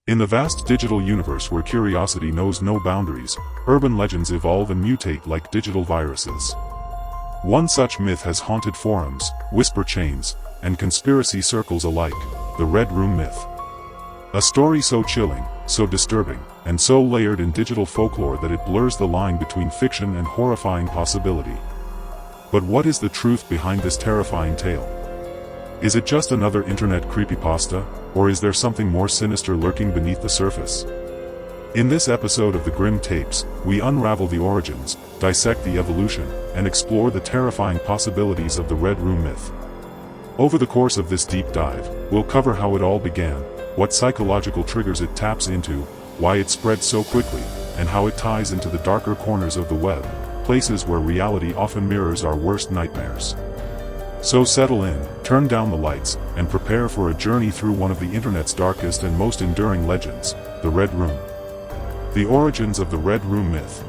In the vast digital universe where curiosity knows no boundaries, urban legends evolve and mutate like digital viruses. One such myth has haunted forums, whisper chains, and conspiracy circles alike: the Red Room myth. A story so chilling, so disturbing, and so layered in digital folklore that it blurs the line between fiction and horrifying possibility. But what is the truth behind this terrifying tale? Is it just another internet creepypasta, or is there something more sinister lurking beneath the surface? In this episode of the Grim Tapes, we unravel the origins, dissect the evolution, and explore the terrifying possibilities of the Red Room myth. Over the course of this deep dive, we'll cover how it all began, what psychological triggers it taps into, why it spread so quickly, and how it ties into the darker corners of the web, places where reality often mirrors our worst nightmares. So settle in, turn down the lights, and prepare for a journey through one of the internet's darkest and most enduring legends, the Red Room. The origins of the Red Room myth.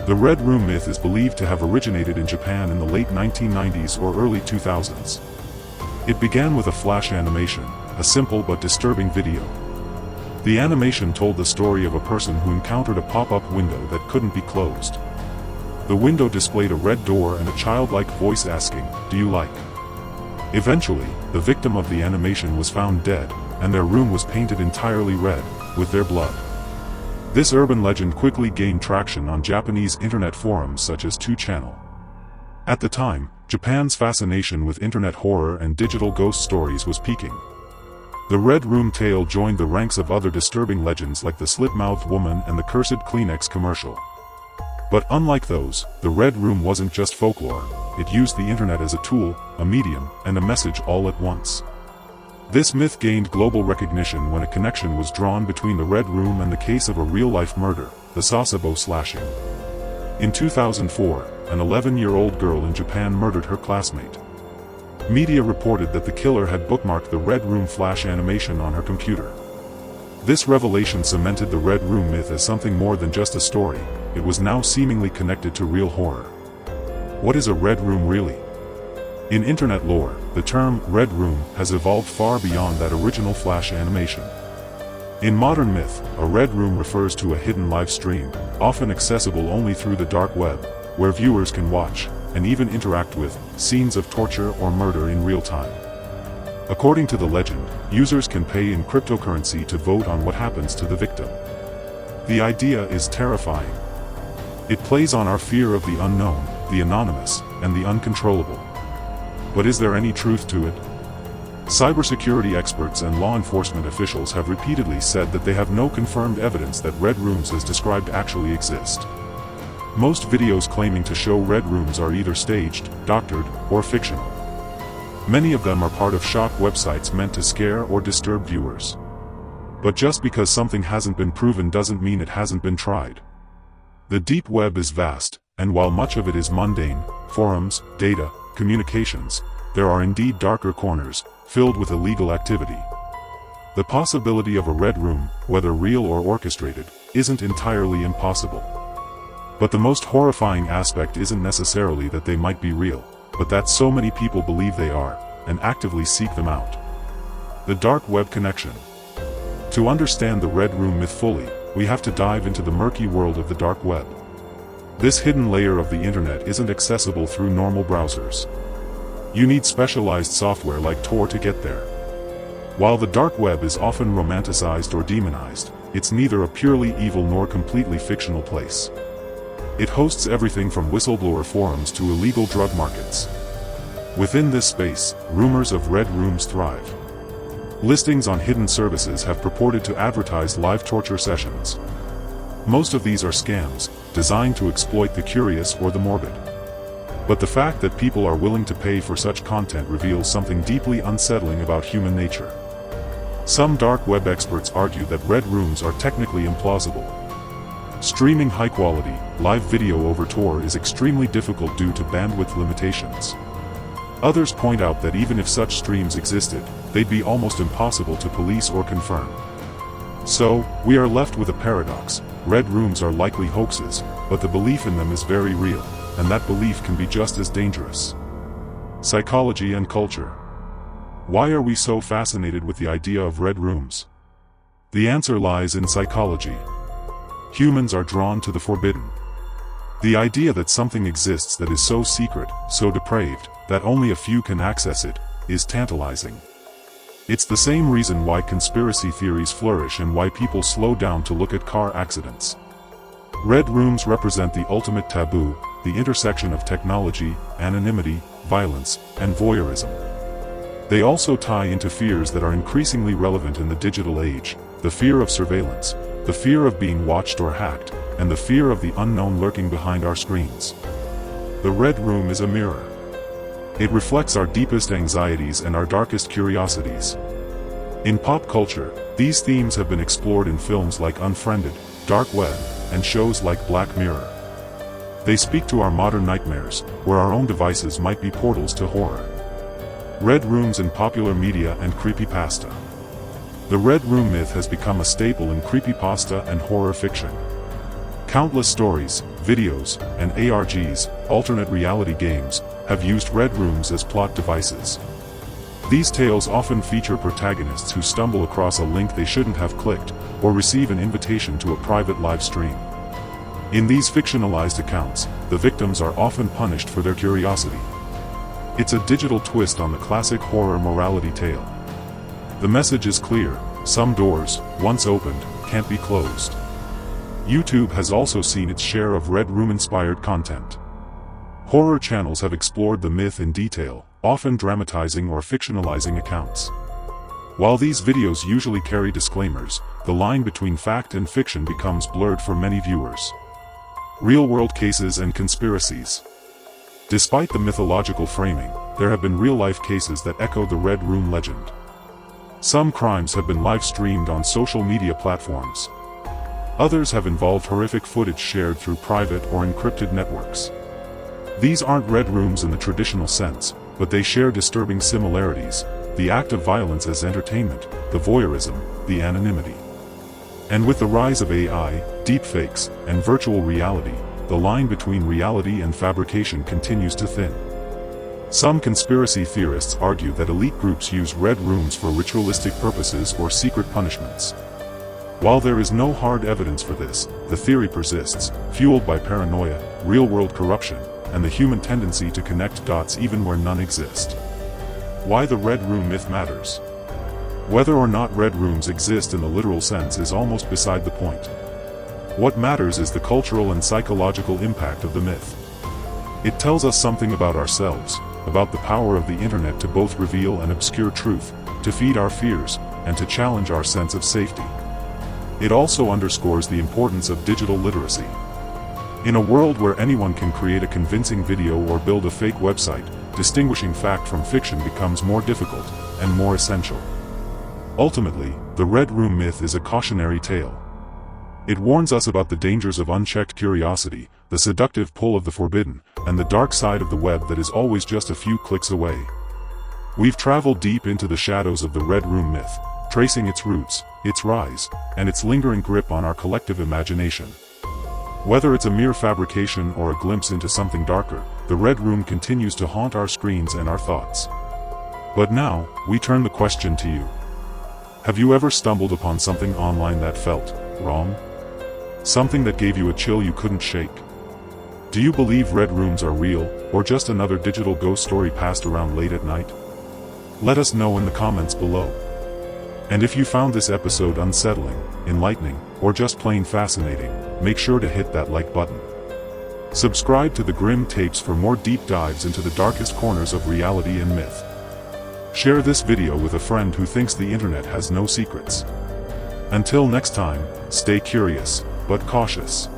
The Red Room myth is believed to have originated in Japan in the late 1990s or early 2000s. It began with a flash animation, a simple but disturbing video. The animation told the story of a person who encountered a pop-up window that couldn't be closed. The window displayed a red door and a childlike voice asking, "Do you like?" Eventually, the victim of the animation was found dead, and their room was painted entirely red, with their blood. This urban legend quickly gained traction on Japanese internet forums such as 2channel. At the time, Japan's fascination with internet horror and digital ghost stories was peaking. The Red Room tale joined the ranks of other disturbing legends like the slit-mouthed woman and the cursed Kleenex commercial. But unlike those, the Red Room wasn't just folklore. It used the internet as a tool, a medium, and a message all at once. This myth gained global recognition when a connection was drawn between the Red Room and the case of a real-life murder, the Sasebo slashing. In 2004, an 11-year-old girl in Japan murdered her classmate. Media reported that the killer had bookmarked the Red Room flash animation on her computer. This revelation cemented the Red Room myth as something more than just a story. It was now seemingly connected to real horror. What is a Red Room really? In internet lore, the term Red Room has evolved far beyond that original flash animation. In modern myth, a Red Room refers to a hidden live stream, often accessible only through the dark web, where viewers can watch, and even interact with, scenes of torture or murder in real time. According to the legend, users can pay in cryptocurrency to vote on what happens to the victim. The idea is terrifying. It plays on our fear of the unknown, the anonymous, and the uncontrollable. But is there any truth to it? Cybersecurity experts and law enforcement officials have repeatedly said that they have no confirmed evidence that Red Rooms as described actually exist. Most videos claiming to show Red Rooms are either staged, doctored, or fictional. Many of them are part of shock websites meant to scare or disturb viewers. But just because something hasn't been proven doesn't mean it hasn't been tried. The deep web is vast, and while much of it is mundane, forums, data, communications, there are indeed darker corners, filled with illegal activity. The possibility of a Red Room, whether real or orchestrated, isn't entirely impossible. But the most horrifying aspect isn't necessarily that they might be real, but that so many people believe they are, and actively seek them out. The dark web connection. To understand the Red Room myth fully, we have to dive into the murky world of the dark web. This hidden layer of the internet isn't accessible through normal browsers. You need specialized software like Tor to get there. While the dark web is often romanticized or demonized, it's neither a purely evil nor completely fictional place. It hosts everything from whistleblower forums to illegal drug markets. Within this space, rumors of Red Rooms thrive. Listings on hidden services have purported to advertise live torture sessions. Most of these are scams, designed to exploit the curious or the morbid. But the fact that people are willing to pay for such content reveals something deeply unsettling about human nature. Some dark web experts argue that Red Rooms are technically implausible. Streaming high-quality, live video over Tor is extremely difficult due to bandwidth limitations. Others point out that even if such streams existed, they'd be almost impossible to police or confirm. So, we are left with a paradox. Red Rooms are likely hoaxes, but the belief in them is very real, and that belief can be just as dangerous. Psychology and culture. Why are we so fascinated with the idea of Red Rooms? The answer lies in psychology. Humans are drawn to the forbidden. The idea that something exists that is so secret, so depraved, that only a few can access it, is tantalizing. It's the same reason why conspiracy theories flourish and why people slow down to look at car accidents. Red rooms represent the ultimate taboo, the intersection of technology, anonymity, violence, and voyeurism. They also tie into fears that are increasingly relevant in the digital age: the fear of surveillance, the fear of being watched or hacked, and the fear of the unknown lurking behind our screens. The Red Room is a mirror. It reflects our deepest anxieties and our darkest curiosities. In pop culture, these themes have been explored in films like Unfriended, Dark Web, and shows like Black Mirror. They speak to our modern nightmares, where our own devices might be portals to horror. Red rooms in popular media and creepypasta. The Red Room myth has become a staple in creepypasta and horror fiction. Countless stories, videos, and ARGs, alternate reality games, have used Red Rooms as plot devices. These tales often feature protagonists who stumble across a link they shouldn't have clicked, or receive an invitation to a private live stream. In these fictionalized accounts, the victims are often punished for their curiosity. It's a digital twist on the classic horror morality tale. The message is clear: some doors, once opened, can't be closed. YouTube has also seen its share of Red Room-inspired content. Horror channels have explored the myth in detail, often dramatizing or fictionalizing accounts. While these videos usually carry disclaimers, the line between fact and fiction becomes blurred for many viewers. Real-world cases and conspiracies. Despite the mythological framing, there have been real-life cases that echo the Red Room legend. Some crimes have been live-streamed on social media platforms. Others have involved horrific footage shared through private or encrypted networks. These aren't Red Rooms in the traditional sense, but they share disturbing similarities: the act of violence as entertainment, the voyeurism, the anonymity. And with the rise of AI, deepfakes, and virtual reality, the line between reality and fabrication continues to thin. Some conspiracy theorists argue that elite groups use Red Rooms for ritualistic purposes or secret punishments. While there is no hard evidence for this, the theory persists, fueled by paranoia, real-world corruption, and the human tendency to connect dots even where none exist. Why the Red Room myth matters. Whether or not Red Rooms exist in the literal sense is almost beside the point. What matters is the cultural and psychological impact of the myth. It tells us something about ourselves, about the power of the internet to both reveal and obscure truth, to feed our fears, and to challenge our sense of safety. It also underscores the importance of digital literacy. In a world where anyone can create a convincing video or build a fake website, distinguishing fact from fiction becomes more difficult, and more essential. Ultimately, the Red Room myth is a cautionary tale. It warns us about the dangers of unchecked curiosity, the seductive pull of the forbidden, and the dark side of the web that is always just a few clicks away. We've traveled deep into the shadows of the Red Room myth, tracing its roots, its rise, and its lingering grip on our collective imagination. Whether it's a mere fabrication or a glimpse into something darker, the Red Room continues to haunt our screens and our thoughts. But now, we turn the question to you. Have you ever stumbled upon something online that felt wrong? Something that gave you a chill you couldn't shake? Do you believe Red Rooms are real, or just another digital ghost story passed around late at night? Let us know in the comments below. And if you found this episode unsettling, enlightening, or just plain fascinating, make sure to hit that like button. Subscribe to the Grim Tapes for more deep dives into the darkest corners of reality and myth. Share this video with a friend who thinks the internet has no secrets. Until next time, stay curious, but cautious.